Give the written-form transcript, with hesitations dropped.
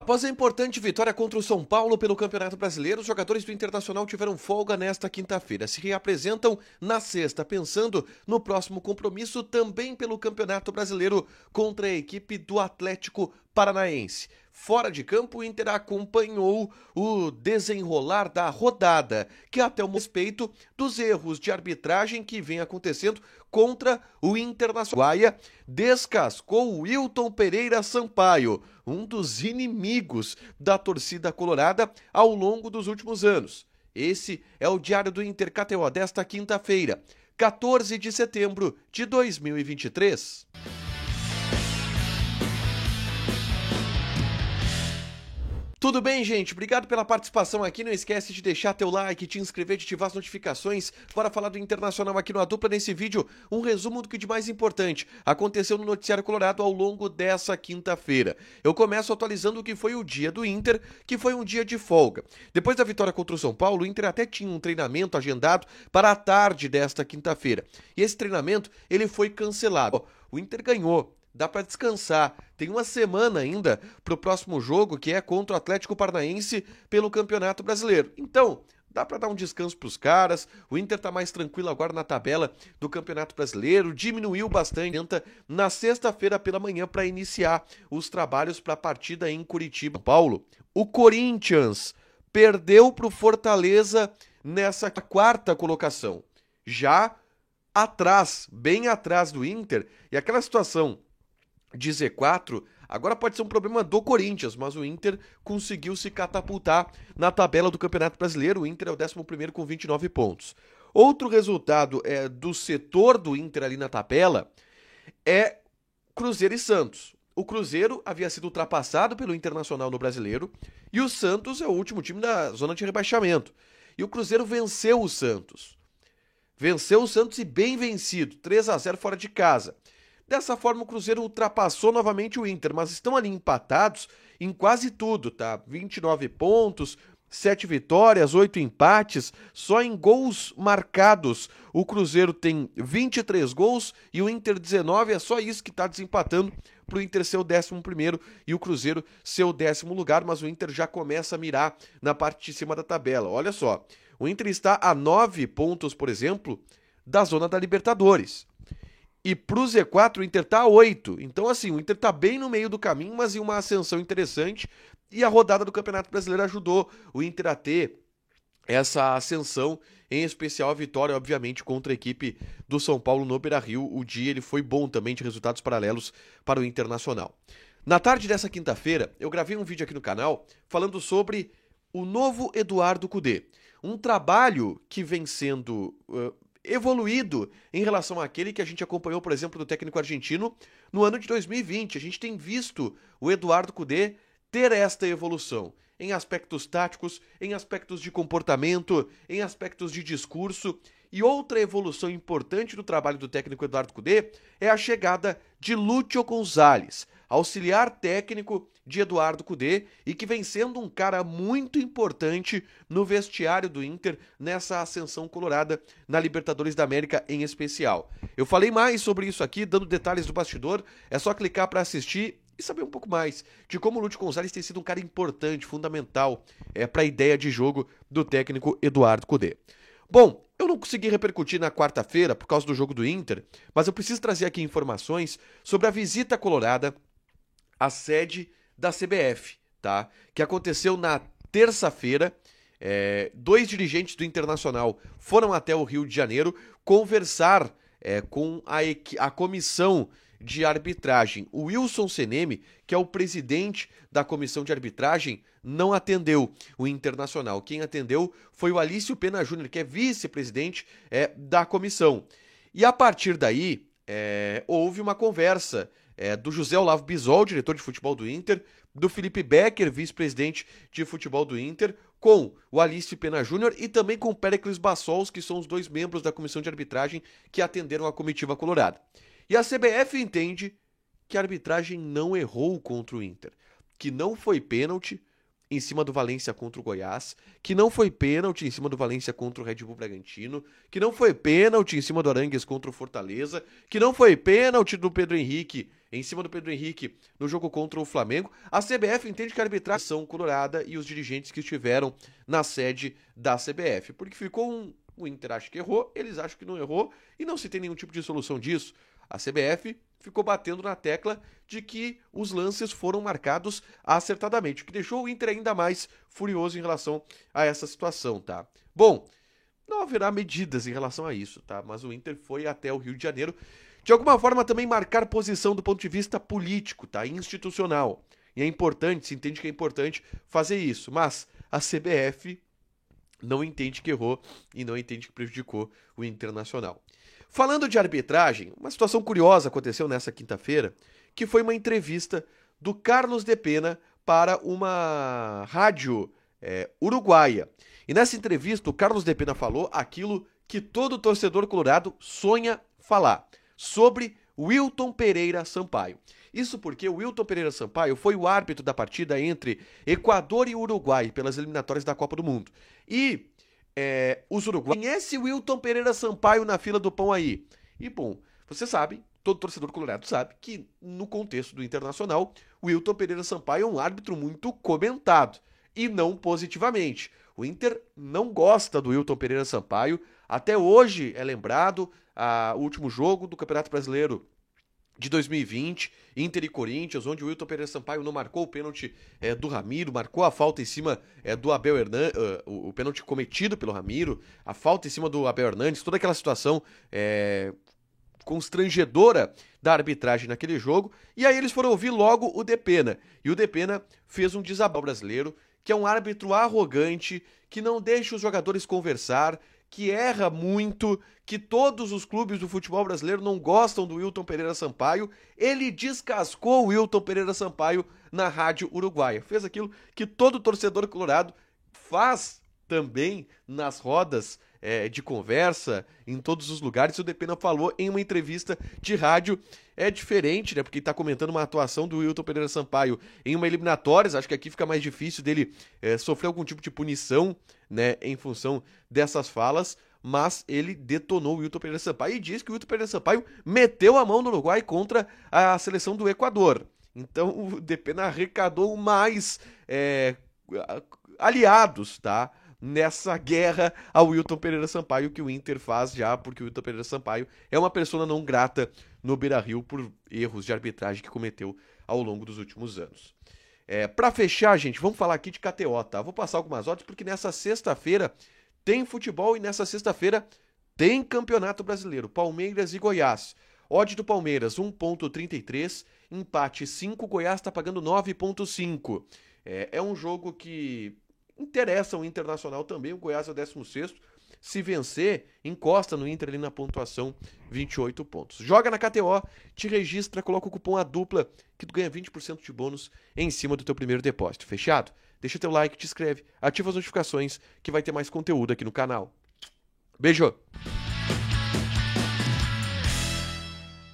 Após a importante vitória contra o São Paulo pelo Campeonato Brasileiro, os jogadores do Internacional tiveram folga nesta quinta-feira. Se reapresentam na sexta, pensando no próximo compromisso também pelo Campeonato Brasileiro contra a equipe do Atlético Paranaense. Fora de campo, o Inter acompanhou o desenrolar da rodada, que até o respeito dos erros de arbitragem que vem acontecendo contra o Internacional. Guaia descascou o Wilton Pereira Sampaio, um dos inimigos da torcida colorada ao longo dos últimos anos. Esse é o Diário do Inter KTO desta quinta-feira, 14 de setembro de 2023. Tudo bem, gente? Obrigado pela participação aqui. Não esquece de deixar teu like, te inscrever, de ativar as notificações. Bora falar do Internacional aqui no A Dupla. Nesse vídeo, um resumo do que de mais importante aconteceu no Noticiário Colorado ao longo dessa quinta-feira. Eu começo atualizando o que foi o dia do Inter, que foi um dia de folga. Depois da vitória contra o São Paulo, o Inter até tinha um treinamento agendado para a tarde desta quinta-feira. E esse treinamento, ele foi cancelado. O Inter ganhou. Dá para descansar. Tem uma semana ainda para o próximo jogo, que é contra o Atlético Paranaense pelo Campeonato Brasileiro. Então, dá para dar um descanso para os caras. O Inter tá mais tranquilo agora na tabela do Campeonato Brasileiro. Diminuiu bastante na sexta-feira pela manhã para iniciar os trabalhos para a partida em Curitiba. Paulo, o Corinthians perdeu para o Fortaleza nessa quarta colocação. Já atrás, bem atrás do Inter, e aquela situação de Z4, agora pode ser um problema do Corinthians, mas o Inter conseguiu se catapultar na tabela do Campeonato Brasileiro. O Inter é o 11º com 29 pontos. Outro resultado do setor do Inter ali na tabela é Cruzeiro e Santos. O Cruzeiro havia sido ultrapassado pelo Internacional no Brasileiro e o Santos é o último time da zona de rebaixamento. E o Cruzeiro venceu o Santos. Venceu o Santos e bem vencido, 3-0 fora de casa. Dessa forma, o Cruzeiro ultrapassou novamente o Inter, mas estão ali empatados em quase tudo, tá? 29 pontos, 7 vitórias, 8 empates, só em gols marcados. O Cruzeiro tem 23 gols e o Inter 19, é só isso que está desempatando para o Inter ser o 11º e o Cruzeiro ser o 10º lugar, mas o Inter já começa a mirar na parte de cima da tabela. Olha só, o Inter está a 9 pontos, por exemplo, da zona da Libertadores. E pro Z4 o Inter tá a 8. Então, assim, o Inter tá bem no meio do caminho, mas em uma ascensão interessante. E a rodada do Campeonato Brasileiro ajudou o Inter a ter essa ascensão, em especial a vitória, obviamente, contra a equipe do São Paulo no Beira-Rio. O dia ele foi bom também, de resultados paralelos para o Internacional. Na tarde dessa quinta-feira, eu gravei um vídeo aqui no canal falando sobre o novo Eduardo Cudê. Um trabalho que vem sendo evoluído em relação àquele que a gente acompanhou, por exemplo, do técnico argentino no ano de 2020. A gente tem visto o Eduardo Cudê ter esta evolução em aspectos táticos, em aspectos de comportamento, em aspectos de discurso. E outra evolução importante do trabalho do técnico Eduardo Cudê é a chegada de Lúcio Gonzalez, auxiliar técnico de Eduardo Cudê, e que vem sendo um cara muito importante no vestiário do Inter nessa ascensão colorada na Libertadores da América em especial. Eu falei mais sobre isso aqui, dando detalhes do bastidor, é só clicar para assistir e saber um pouco mais de como o Lúcio Gonzalez tem sido um cara importante, fundamental para a ideia de jogo do técnico Eduardo Cudê. Bom, eu não consegui repercutir na quarta-feira por causa do jogo do Inter, mas eu preciso trazer aqui informações sobre a visita colorada à sede da CBF, tá? Que aconteceu na terça-feira. Dois dirigentes do Internacional foram até o Rio de Janeiro conversar com a comissão de arbitragem. O Wilson Seneme, que é o presidente da comissão de arbitragem, não atendeu o Internacional. Quem atendeu foi o Alício Pena Júnior, que é vice-presidente da comissão. E a partir daí, houve uma conversa do José Olavo Bisol, diretor de futebol do Inter, do Felipe Becker, vice-presidente de futebol do Inter, com o Alício Pena Júnior e também com o Péricles Bassols, que são os dois membros da comissão de arbitragem que atenderam a comitiva colorada. E a CBF entende que a arbitragem não errou contra o Inter, que não foi pênalti em cima do Valência contra o Goiás, que não foi pênalti em cima do Valência contra o Red Bull Bragantino, que não foi pênalti em cima do Arangues contra o Fortaleza, que não foi pênalti do Pedro Henrique em cima do Pedro Henrique no jogo contra o Flamengo. A CBF entende que a arbitragem são colorada e os dirigentes que estiveram na sede da CBF, porque ficou o Inter acha que errou, eles acham que não errou e não se tem nenhum tipo de solução disso. A CBF ficou batendo na tecla de que os lances foram marcados acertadamente, o que deixou o Inter ainda mais furioso em relação a essa situação, tá? Bom, não haverá medidas em relação a isso, tá? Mas o Inter foi até o Rio de Janeiro, de alguma forma também marcar posição do ponto de vista político, tá? Institucional. E é importante, se entende que é importante fazer isso, mas a CBF não entende que errou e não entende que prejudicou o Internacional. Falando de arbitragem, uma situação curiosa aconteceu nessa quinta-feira, que foi uma entrevista do Carlos de Pena para uma rádio uruguaia. E nessa entrevista, o Carlos de Pena falou aquilo que todo torcedor colorado sonha falar, sobre Wilton Pereira Sampaio. Isso porque o Wilton Pereira Sampaio foi o árbitro da partida entre Equador e Uruguai pelas eliminatórias da Copa do Mundo. E os uruguaios conhecem o Wilton Pereira Sampaio na fila do pão aí. E bom, você sabe, todo torcedor colorado sabe, que no contexto do Internacional, o Wilton Pereira Sampaio é um árbitro muito comentado. E não positivamente. O Inter não gosta do Wilton Pereira Sampaio. Até hoje é lembrado o último jogo do Campeonato Brasileiro de 2020, Inter e Corinthians, onde o Wilton Pereira Sampaio não marcou o pênalti do Ramiro, marcou a falta em cima do Abel Hernandes, o pênalti cometido pelo Ramiro, a falta em cima do Abel Hernandes, toda aquela situação constrangedora da arbitragem naquele jogo, e aí eles foram ouvir logo o De Pena, e o De Pena fez um desabafo brasileiro, que é um árbitro arrogante, que não deixa os jogadores conversar, que erra muito, que todos os clubes do futebol brasileiro não gostam do Wilton Pereira Sampaio. Ele descascou o Wilton Pereira Sampaio na rádio uruguaia. Fez aquilo que todo torcedor colorado faz também nas rodas de conversa, em todos os lugares. O De Pena falou em uma entrevista de rádio. É diferente, né? Porque ele tá comentando uma atuação do Wilton Pereira Sampaio em uma eliminatórias. Acho que aqui fica mais difícil dele sofrer algum tipo de punição, né? Em função dessas falas. Mas ele detonou o Wilton Pereira Sampaio e diz que o Wilton Pereira Sampaio meteu a mão no Uruguai contra a seleção do Equador. Então o De Pena arrecadou mais aliados, tá? Nessa guerra ao Wilton Pereira Sampaio que o Inter faz já, porque o Wilton Pereira Sampaio é uma persona não grata no Beira-Rio por erros de arbitragem que cometeu ao longo dos últimos anos. Para fechar, gente, vamos falar aqui de KTO, tá? Vou passar algumas odds porque nessa sexta-feira tem futebol e nessa sexta-feira tem Campeonato Brasileiro, Palmeiras e Goiás. Odd do Palmeiras 1.33, empate 5, Goiás está pagando 9.5. É um jogo que interessa o Internacional também, o Goiás é o 16º. Se vencer, encosta no Inter ali na pontuação, 28 pontos. Joga na KTO, te registra, coloca o cupom ADUPLA, que tu ganha 20% de bônus em cima do teu primeiro depósito. Fechado? Deixa teu like, te inscreve, ativa as notificações, que vai ter mais conteúdo aqui no canal. Beijo!